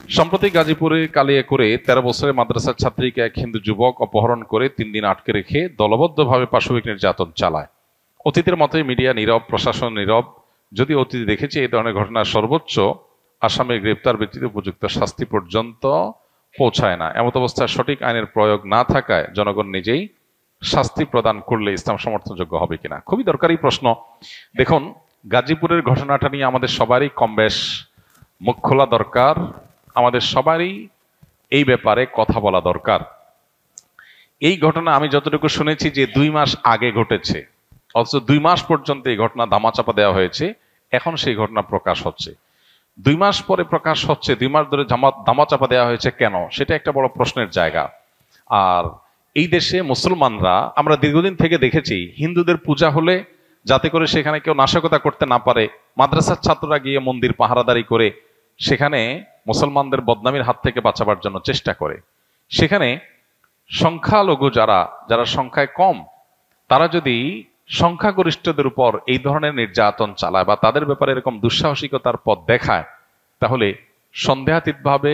সম্প্রতি গাজীপুরে কালিয়াকৈরে ১৩ বছরের মাদ্রাসার ছাত্রীকে এক হিন্দু যুবক অপহরণ করে ৩ দিন আটকে রেখে দলবদ্ধভাবে পাশবিক নির্যাতন চালায়। অতীতের মতোই মিডিয়া নীরব, প্রশাসন নীরব। যদি অতীতে দেখেছি এই ধরনের ঘটনা সর্বোচ্চ আসামির গ্রেপ্তার ব্যতীত উপযুক্ত শাস্তি পর্যন্ত পৌঁছায় না। এমত অবস্থায় সঠিক আইনের প্রয়োগ না থাকায় জনগণ নিজেই শাস্তি প্রদান করলে ইসলাম সমর্থনযোগ্য হবে কিনা, খুবই দরকারি প্রশ্ন। দেখুন, গাজীপুরের ঘটনাটা নিয়ে আমাদের সবারই কম বেশ মুখ খোলা দরকার, আমাদের সবারই এই ব্যাপারে কথা বলা দরকার। এই ঘটনা আমি যতটুকু শুনেছি যে ২ মাস আগে ঘটেছে, অথচ ২ মাস পর্যন্ত এই ঘটনা ধামাচাপা দেওয়া হয়েছে। এখন সেই ঘটনা প্রকাশ হচ্ছে, ২ মাস পরে প্রকাশ হচ্ছে। ২ মাস ধরে ধামাচাপা দেওয়া হয়েছে কেন, সেটা একটা বড় প্রশ্নের জায়গা। আর এই দেশে মুসলমানরা, আমরা দীর্ঘদিন থেকে দেখেছি, হিন্দুদের পূজা হলে যাতে করে সেখানে কেউ নাশকতা করতে না পারে, মাদ্রাসার ছাত্ররা গিয়ে মন্দির পাহারাদারি করে সেখানে মুসলমানদের বদনামির হাত থেকে বাঁচাবার জন্য চেষ্টা করে। সেখানে সংখ্যালঘু যারা সংখ্যায় কম, তারা যদি সংখ্যাগরিষ্ঠদের উপর এই ধরনের নির্যাতন চালায় বা তাদের ব্যাপারে এরকম দুঃসাহসিকতার পথ দেখায়, তাহলে সন্দেহাতীতভাবে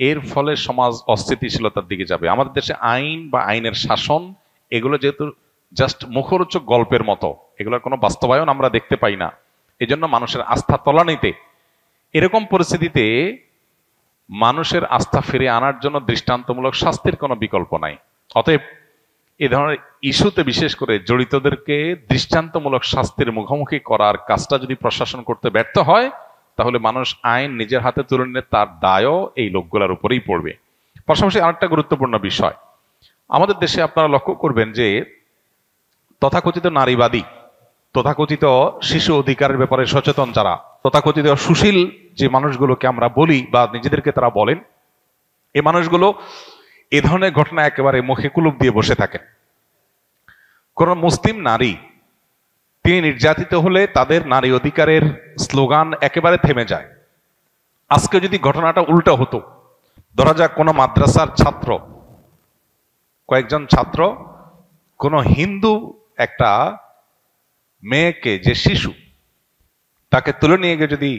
এর ফলে সমাজ অস্থিতিশীলতার দিকে যাবে। আমাদের দেশে আইন বা আইনের শাসন এগুলো যেহেতু জাস্ট মুখরোচক গল্পের মতো, এগুলোর কোনো বাস্তবায়ন আমরা দেখতে পাই না। এজন্য মানুষের আস্থা তলানিতে। এরকম পরিস্থিতিতে মানুষের আস্থা ফিরে আনার জন্য দৃষ্টান্তমূলক শাস্তির কোনো বিকল্প নাই। অতএব এ ধরনের ইস্যুতে বিশেষ করে জড়িতদেরকে দৃষ্টান্তমূলক শাস্তির মুখোমুখি করার কাজটা যদি প্রশাসন করতে ব্যর্থ হয়, তাহলে মানুষ আইন নিজের হাতে তুলে নিলে তার দায়ও এই লোকগুলোর উপরেই পড়বে। পাশাপাশি আরেকটা গুরুত্বপূর্ণ বিষয়, আমাদের দেশে আপনারা লক্ষ্য করবেন যে তথাকথিত নারীবাদী, তথাকথিত শিশু অধিকারের ব্যাপারে সচেতন যারা, তথাকথিত সুশীল যে মানুষগুলোকে আমরা বলি বা নিজেদেরকে তারা বলেন, এই মানুষগুলো এ ধরনের ঘটনা একেবারে মুখে কুলুপ দিয়ে বসে থাকেন। কোন মুসলিম নারী তিনি নির্যাতিত হলে তাদের নারী অধিকারের স্লোগান একেবারে থেমে যায়। আজকে যদি ঘটনাটা উল্টো হতো, ধরা যাক কোনো মাদ্রাসার ছাত্র, কয়েকজন ছাত্র কোন হিন্দু একটা মেয়েকে, যে শিশু, তাকে তুলে নিয়ে গিয়ে যদি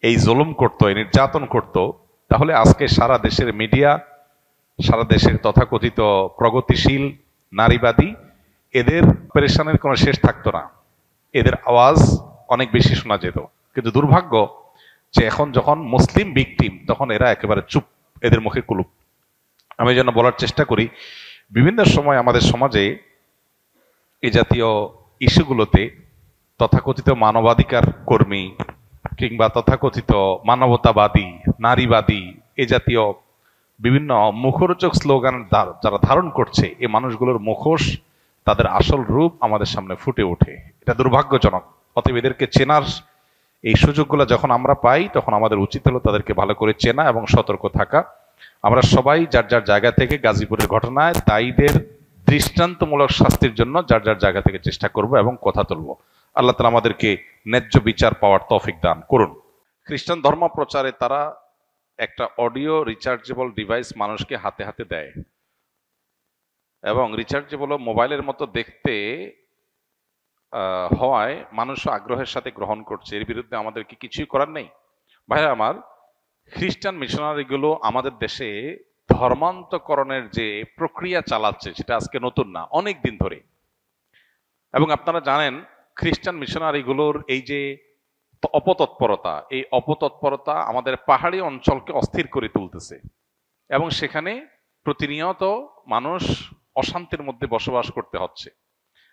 এই জুলুম করতো, এই নির্যাতন করতো, তাহলে আজকে সারা দেশের মিডিয়া, সারা দেশের তথাকথিত প্রগতিশীল নারীবাদী, এদের পেরেশানের কোনো শেষ থাকতো না, এদের আওয়াজ অনেক বেশি শোনা যেত। কিন্তু দুর্ভাগ্য যে এখন যখন মুসলিম ভিকটিম, তখন এরা একেবারে চুপ, এদের মুখে কুলুপ। আমি যেন বলার চেষ্টা করি, বিভিন্ন সময় আমাদের সমাজে এই জাতীয় ইস্যুগুলোতে তথাকথিত মানবাধিকার কর্মী কিংবা তথাকথিত মানবতাবাদী, নারীবাদী, এ জাতীয় বিভিন্ন মুখরোচক স্লোগান যারা ধারণ করছে, এই মানুষগুলোর মুখোশ, তাদের আসল রূপ আমাদের সামনে ফুটে ওঠে। এটা দুর্ভাগ্যজনক। অতএব এদেরকে চেনার এই সুযোগগুলো যখন আমরা পাই, তখন আমাদের উচিত হলো তাদেরকে ভালো করে চেনা এবং সতর্ক থাকা। আমরা সবাই যার যার জায়গা থেকে গাজীপুরের ঘটনায় দায়ীদের দৃষ্টান্তমূলক শাস্তির জন্য যার যার জায়গা থেকে চেষ্টা করব এবং কথা তুলব। আল্লাহ তাআলা আমাদেরকে ন্যায্য বিচার পাওয়ার তৌফিক দান করুন। খ্রিস্টান ধর্ম প্রচারে তারা একটা অডিও রিচার্জেবল ডিভাইস মানুষকে হাতে হাতে দেয়, এবং রিচার্জেবল মোবাইলের মতো দেখতে হওয়ায় মানুষ আগ্রহের সাথে গ্রহণ করছে। এর বিরুদ্ধে আমাদের কি কিছুই করার নেই? ভাইরা আমার, খ্রিস্টান মিশনারিগুলো আমাদের দেশে ধর্মান্তকরণের যে প্রক্রিয়া চালাচ্ছে, সেটা আজকে নতুন না, অনেক দিন ধরে। এবং আপনারা জানেন, খ্রিস্টান মিশনারিগুলোর এই যে অপতৎপরতা, এই অপতৎপরতা আমাদের পাহাড়ি অঞ্চলকে অস্থির করে তুলতেছে, এবং সেখানে প্রতিনিয়ত মানুষ অশান্তির মধ্যে বসবাস করতে হচ্ছে।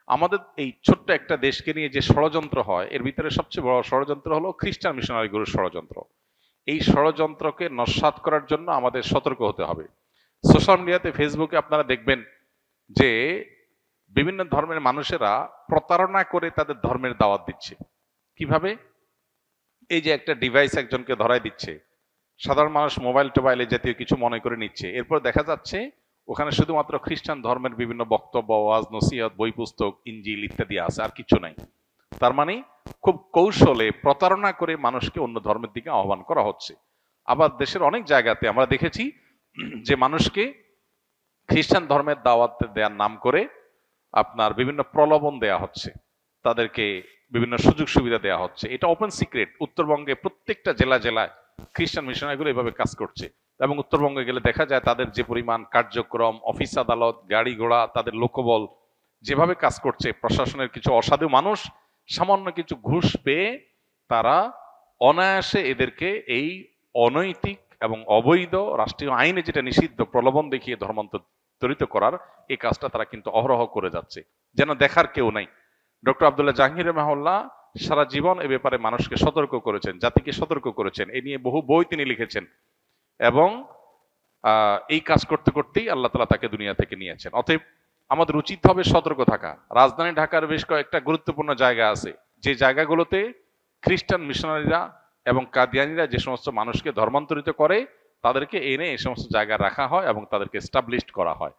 আমাদের এই ছোট্ট একটা দেশকে নিয়ে যে ষড়যন্ত্র হয়, এর ভিতরে সবচেয়ে বড় ষড়যন্ত্র হলো খ্রিস্টান মিশনারিগুলোর ষড়যন্ত্র। এই ষড়যন্ত্রকে নস্যাৎ করার জন্য আমাদের সতর্ক হতে হবে। সোশ্যাল মিডিয়াতে, ফেসবুকে আপনারা দেখবেন যে বিভিন্ন ধর্মের মানুষেরা প্রতারণা করে তাদের ধর্মের দাওয়াত দিচ্ছে। কিভাবে? এই যে একটা ডিভাইস একজনকে ধরাই দিচ্ছে, সাধারণ মানুষ মোবাইল টোবাইলে জাতীয় কিছু মনে করে নিচ্ছে, এরপর দেখা যাচ্ছে ওখানে শুধুমাত্র খ্রিস্টান ধর্মের বিভিন্ন বক্তব্য, ওয়াজ নসিহত, বই পুস্তক, ইনজিল ইত্যাদি আছে, আর কিছু নাই। তার মানে খুব কৌশলে প্রতারণা করে মানুষকে অন্য ধর্মের দিকে আহ্বান করা হচ্ছে। আবার দেশের অনেক জায়গাতে আমরা দেখেছি যে মানুষকে খ্রিস্টান ধর্মের দাওয়াত দেওয়ার নাম করে আপনার বিভিন্ন প্রলোভন দেয়া হচ্ছে, তাদেরকে বিভিন্ন সুযোগ সুবিধা দেওয়া হচ্ছে। এটা ওপেন সিক্রেট, উত্তরবঙ্গে প্রত্যেকটা জেলায় খ্রিস্টান মিশনারিগুলো এভাবে কাজ করছে। এবং উত্তরবঙ্গে গেলে দেখা যায় তাদের যে পরিমাণ কার্যক্রম, অফিস আদালত, গাড়ি ঘোড়া, তাদের লোকবল যেভাবে কাজ করছে, প্রশাসনের কিছু অসাধু মানুষ সামান্য কিছু ঘুষ পেয়ে তারা অনায়াসে এদেরকে এই অনৈতিক এবং অবৈধ রাষ্ট্রীয় আইনে যেটা নিষিদ্ধ প্রলোভন দেখিয়ে ধর্মান্তরিত করার এই কাজটা তারা কিন্তু অহরহ করে যাচ্ছে, যেন দেখার কেউ নাই। ডক্টর আব্দুল্লাহ জাহাঙ্গীর রহমাহুল্লাহ সারা জীবন এ ব্যাপারে মানুষকে সতর্ক করেছেন, জাতিকে সতর্ক করেছেন, এ নিয়ে বহু বই তিনি লিখেছেন এবং এই কাজ করতে করতেই আল্লাহ তাআলা তাকে দুনিয়া থেকে নিয়েছেন। অতএব আমাদের উচিত হবে সতর্ক থাকা। রাজধানী ঢাকার বেশ কয়েকটা গুরুত্বপূর্ণ জায়গা আছে, যে জায়গাগুলোতে খ্রিস্টান মিশনারিরা এবং কাদিয়ানিরা যে সমস্ত মানুষকে ধর্মান্তরিত করে তাদেরকে এনে এই সমস্ত জায়গায় রাখা হয় এবং তাদেরকে এস্টাবলিশড করা হয়।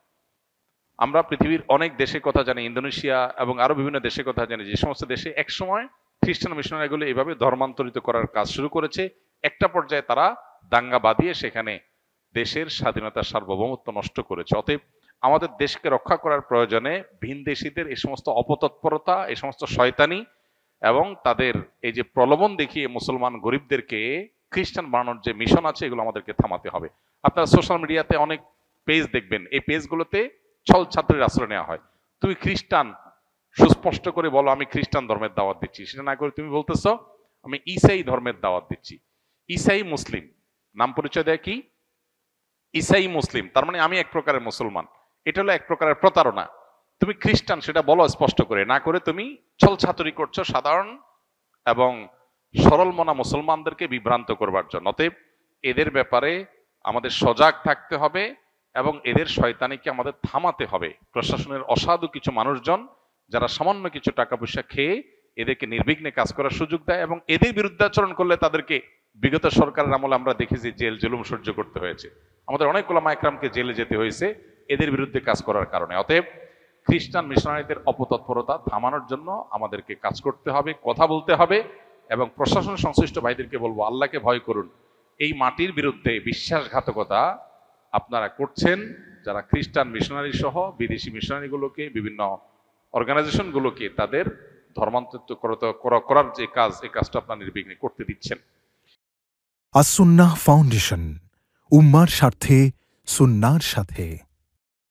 আমরা পৃথিবীর অনেক দেশের কথা জানি, ইন্দোনেশিয়া এবং আরো বিভিন্ন দেশের কথা জানি, যে সমস্ত দেশে একসময় খ্রিস্টান মিশনারিগুলো এইভাবে ধর্মান্তরিত করার কাজ শুরু করেছে। একটা পর্যায়ে তারা দাঙ্গা বাঁধিয়ে সেখানে দেশের স্বাধীনতার সার্বভৌমত্ব নষ্ট করেছে। অতএব আমাদের দেশকে রক্ষা করার প্রয়োজনে ভিনদেশীদের এই সমস্ত অপতৎপরতা, এই সমস্ত শয়তানি এবং তাদের এই যে প্রলোভন দেখিয়ে মুসলমান গরিবদেরকে খ্রিস্টান বানানোর যে মিশন আছে, এগুলো আমাদেরকে থামাতে হবে। আপনারা সোশ্যাল মিডিয়াতে অনেক পেজ দেখবেন, এই পেজগুলোতে ছল ছাত্রের আশ্রয় নেওয়া হয়। তুমি খ্রিস্টান, সুস্পষ্ট করে বলো আমি খ্রিস্টান ধর্মের দাওয়াত দিচ্ছি, সেটা না করে তুমি বলতেছো আমি ঈসাই ধর্মের দাওয়াত দিচ্ছি। ঈসাই মুসলিম নাম পরিচয় দেয় কি? ঈসাই মুসলিম, তার মানে আমি এক প্রকারের মুসলমান। এটা হলো এক প্রকারের প্রতারণা। তুমি খ্রিস্টান সেটা বলো স্পষ্ট করে, না করে তুমি ছল ছাতুরি করছো সাধারণ এবং সরল মনা মুসলমানদেরকে বিভ্রান্ত করবার জন্য। অতএব এদের ব্যাপারে আমাদের সজাগ থাকতে হবে এবং এদের শয়তানিকে আমাদের থামাতে হবে। প্রশাসনের অসাধু কিছু মানুষজন যারা সামান্য কিছু টাকা পয়সা খেয়ে এদেরকে নির্বিঘ্নে কাজ করার সুযোগ দেয় এবং এদের বিরুদ্ধাচরণ করলে তাদেরকে বিগত সরকারের আমলে আমরা দেখেছি জেল জুলুম সহ্য করতে হয়েছে। আমাদের অনেক ওলামা একরামকে জেলে যেতে হয়েছে এদের বিরুদ্ধে কাজ করার কারণে। অতএব খ্রিস্টান মিশনারিদের অপতৎপরতা থামানোর জন্য আমাদেরকে কাজ করতে হবে, কথা বলতে হবে এবং প্রশাসন সংশ্লিষ্ট ভাইদেরকে বলবো আল্লাহকে ভয় করুন। এই মাটির বিরুদ্ধে বিশ্বাসঘাতকতা আপনারা করছেন, যারা খ্রিস্টান মিশনারি সহ বিদেশি মিশনারিগুলোকে, বিভিন্ন অর্গানাইজেশনগুলোকে তাদের ধর্মান্তরিত করার যে কাজ, এই কাজটা আপনারা নির্বিঘ্নে করতে দিচ্ছেন। আস-সুন্নাহ ফাউন্ডেশন, উম্মার স্বার্থে সুন্নাহর সাথে।